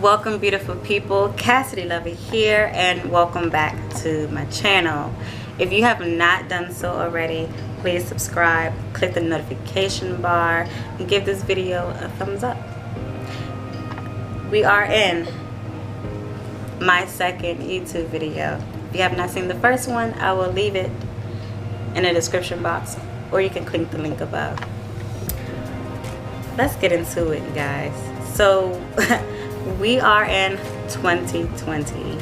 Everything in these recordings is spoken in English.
Welcome beautiful people, Cassidy Lover here, and welcome back to my channel. If you have not done so already, please subscribe, click the notification bar, and give this video a thumbs up. We are in my second YouTube video. If you have not seen the first one, I will leave it in the description box, or you can click the link above. Let's get into it, guys. So we are in 2020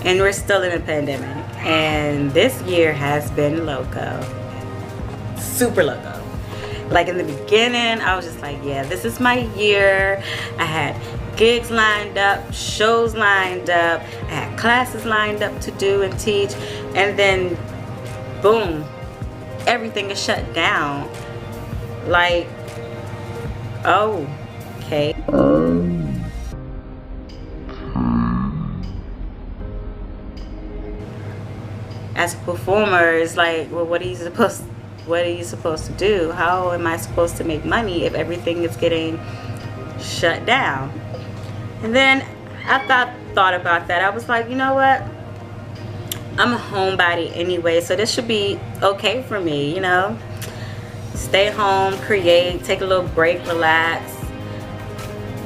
and we're still in a pandemic, and this year has been loco, super loco. Like in the beginning I was just like, yeah, this is my year. I had gigs lined up, shows lined up, I had classes lined up to do and teach, and then boom, everything is shut down. Like, oh, okay. As a performer, it's like, well, what are you supposed to do? How am I supposed to make money if everything is getting shut down? And then I thought about that. I was like, you know what? I'm a homebody anyway, so this should be okay for me, you know? Stay home, create, take a little break, relax.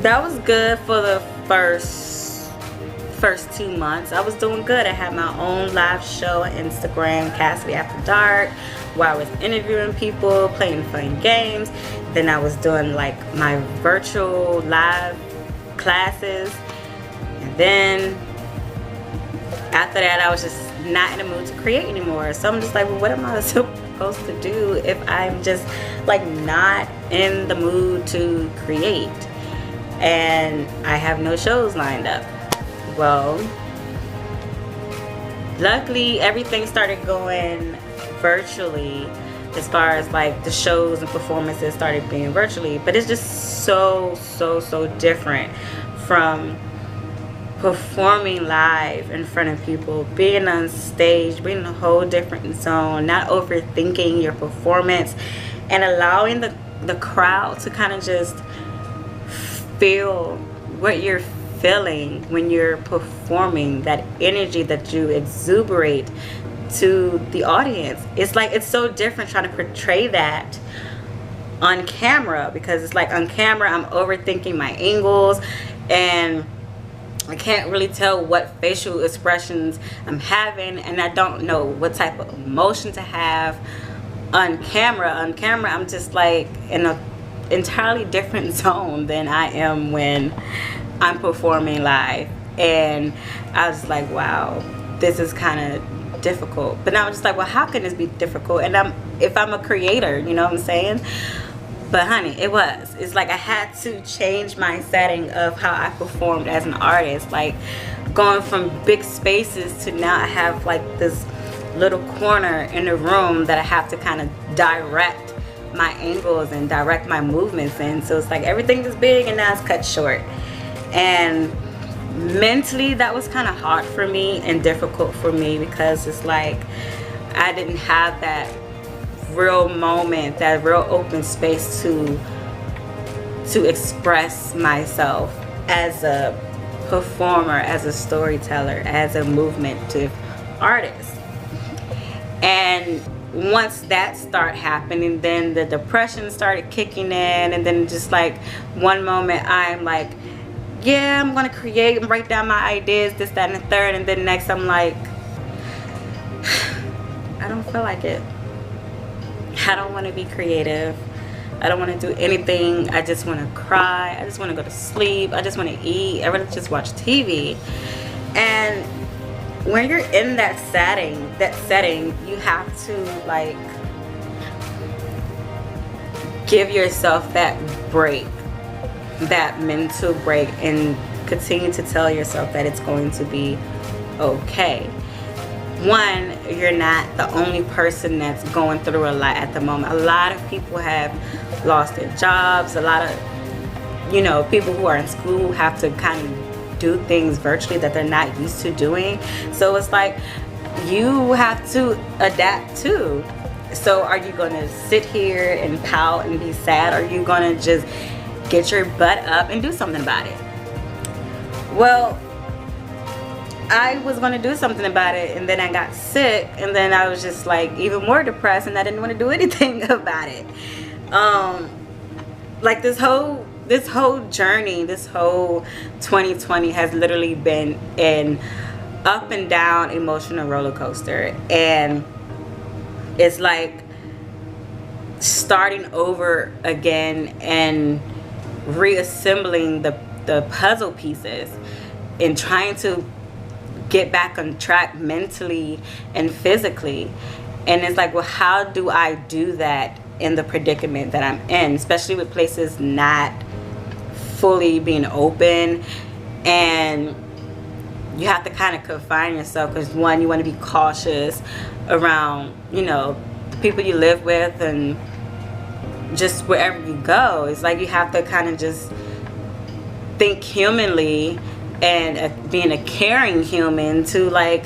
That was good for the first 2 months. I was doing good. I had my own live show on Instagram, Cassidy After Dark, where I was interviewing people, playing fun games. Then I was doing like my virtual live classes. And then after that, I was just not in the mood to create anymore. So I'm just like, well, what am I supposed to do if I'm just like not in the mood to create and I have no shows lined up? Well, luckily everything started going virtually, as far as like the shows and performances started being virtually, but it's just so different from performing live in front of people, being on stage, being in a whole different zone, not overthinking your performance, and allowing the crowd to kind of just feel what you're feeling when you're performing, that energy that you exuberate to the audience. It's like, it's so different trying to portray that on camera, because it's like on camera I'm overthinking my angles and I can't really tell what facial expressions I'm having, and I don't know what type of emotion to have on camera. On camera, I'm just like in an entirely different zone than I am when I'm performing live. And I was like, wow, this is kind of difficult. But now I'm just like, well, how can this be difficult? And if I'm a creator, you know what I'm saying? But honey, it's like I had to change my setting of how I performed as an artist. Like going from big spaces to now I have like this little corner in the room that I have to kind of direct my angles and direct my movements in. So it's like everything is big and now it's cut short. And mentally that was kind of hard for me and difficult for me, because it's like I didn't have that real moment, that real open space to express myself as a performer, as a storyteller, as a movement artist. And once that started happening, then the depression started kicking in, and then just like one moment I'm like, yeah, I'm gonna create and write down my ideas, this, that, and the third, and then next I'm like, I don't feel like it. I don't want to be creative. I don't want to do anything. I just want to cry. I just want to go to sleep. I just want to eat. I want to just watch TV. And when you're in that setting, you have to like give yourself that break, that mental break, and continue to tell yourself that it's going to be okay. One, you're not the only person that's going through a lot at the moment. A lot of people have lost their jobs. A lot of, you know, people who are in school have to kind of do things virtually that they're not used to doing. So it's like you have to adapt too. So are you going to sit here and pout and be sad? Or are you going to just get your butt up and do something about it. Well, I was going to do something about it, and then I got sick, and then I was just like even more depressed, and I didn't want to do anything about it. Like this whole journey, this whole 2020 has literally been an up and down emotional roller coaster, and it's like starting over again and reassembling the puzzle pieces and trying to get back on track mentally and physically. And it's like, well, how do I do that in the predicament that I'm in, especially with places not fully being open? And you have to kind of confine yourself, because one, you want to be cautious around, you know, the people you live with, and just wherever you go. It's like you have to kind of just think humanly and being a caring human to like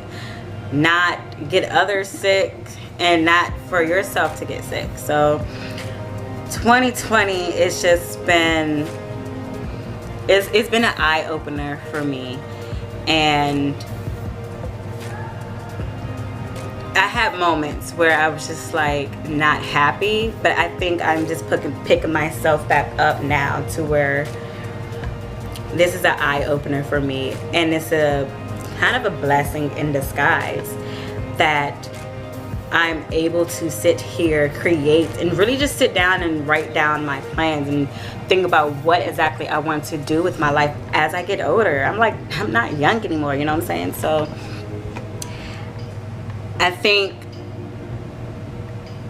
not get others sick and not for yourself to get sick. So 2020, it's just been, it's been an eye-opener for me. And I had moments where I was just like not happy, but I think I'm just picking myself back up now to where this is an eye-opener for me, and it's a kind of a blessing in disguise that I'm able to sit here, create, and really just sit down and write down my plans and think about what exactly I want to do with my life as I get older. I'm like, I'm not young anymore, you know what I'm saying? So I think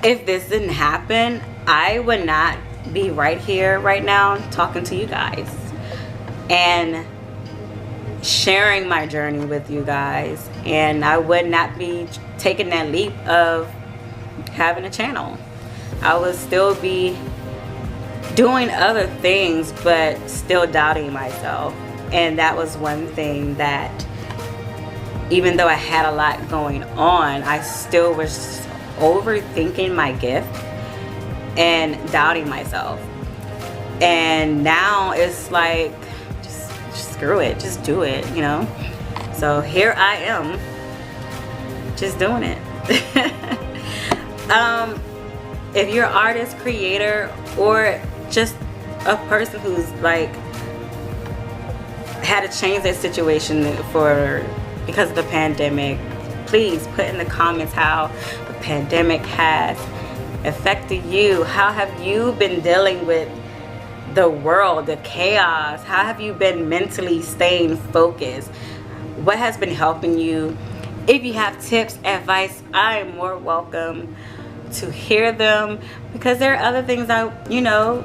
if this didn't happen, I would not be right here right now talking to you guys and sharing my journey with you guys, and I would not be taking that leap of having a channel. I would still be doing other things, but still doubting myself. And that was one thing that, even though I had a lot going on, I still was overthinking my gift and doubting myself. And now it's like, just screw it, just do it, you know? So here I am, just doing it. If you're an artist, creator, or just a person who's like had to change their situation because of the pandemic, please put in the comments how the pandemic has affected you. How have you been dealing with the world, the chaos? How have you been mentally staying focused? What has been helping you? If you have tips, advice, I am more welcome to hear them, because there are other things I, you know,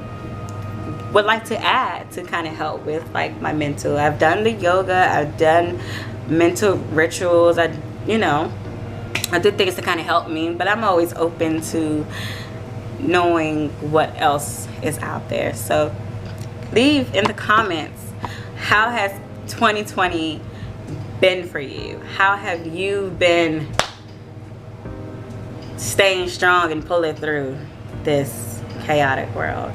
would like to add to kind of help with like my mental. I've done the yoga, I've done mental rituals, I do things to kind of help me, but I'm always open to knowing what else is out there. So leave in the comments, how has 2020 been for you? How have you been staying strong and pulling through this chaotic world?